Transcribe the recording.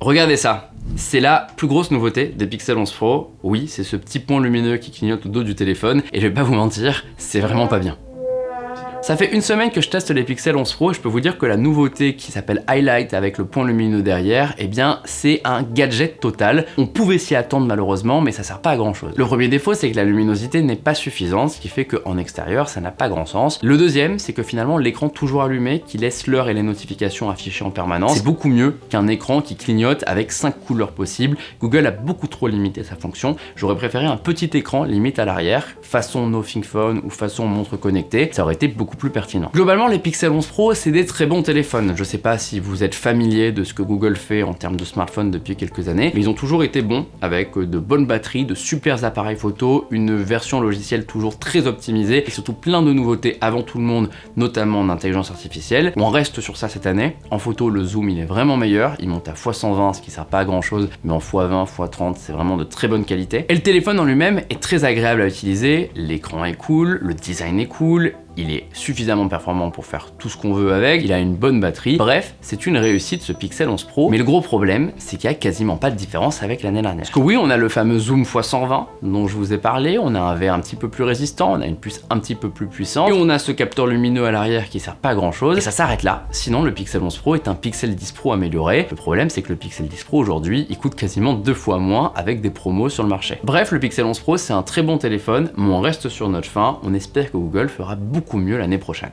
Regardez ça, c'est la plus grosse nouveauté des Pixel 11 Pro. Oui, c'est ce petit point lumineux qui clignote au dos du téléphone, et je vais pas vous mentir, c'est vraiment pas bien. Ça fait une semaine que je teste les Pixel 11 Pro et je peux vous dire que la nouveauté qui s'appelle Highlight avec le point lumineux derrière, eh bien c'est un gadget total. On pouvait s'y attendre malheureusement, mais ça sert pas à grand chose. Le premier défaut, c'est que la luminosité n'est pas suffisante, ce qui fait qu'en extérieur, ça n'a pas grand sens. Le deuxième, c'est que finalement l'écran toujours allumé, qui laisse l'heure et les notifications affichées en permanence, c'est beaucoup mieux qu'un écran qui clignote avec 5 couleurs possibles. Google a beaucoup trop limité sa fonction. J'aurais préféré un petit écran limite à l'arrière, façon Nothing Phone ou façon montre connectée, ça aurait été beaucoup plus pertinent. Globalement, les Pixel 11 Pro, c'est des très bons téléphones. Je sais pas si vous êtes familier de ce que Google fait en termes de smartphone depuis quelques années, mais ils ont toujours été bons avec de bonnes batteries, de super appareils photo, une version logicielle toujours très optimisée et surtout plein de nouveautés avant tout le monde, notamment en intelligence artificielle. On reste sur ça cette année. En photo, le zoom il est vraiment meilleur, il monte à x120, ce qui sert pas à grand chose, mais en x20, x30, c'est vraiment de très bonne qualité. Et le téléphone en lui-même est très agréable à utiliser, l'écran est cool, le design est cool, il est suffisamment performant pour faire tout ce qu'on veut avec, il a une bonne batterie, bref, c'est une réussite ce Pixel 11 Pro, mais le gros problème, c'est qu'il y a quasiment pas de différence avec l'année dernière. Parce que oui, on a le fameux zoom x120 dont je vous ai parlé, on a un verre un petit peu plus résistant, on a une puce un petit peu plus puissante, et on a ce capteur lumineux à l'arrière qui sert pas à grand chose, et ça s'arrête là. Sinon, le Pixel 11 Pro est un Pixel 10 Pro amélioré. Le problème, c'est que le Pixel 10 Pro aujourd'hui, il coûte quasiment 2 fois moins avec des promos sur le marché. Bref, le Pixel 11 Pro, c'est un très bon téléphone, mais on reste sur notre faim, on espère que Google fera beaucoup mieux l'année prochaine.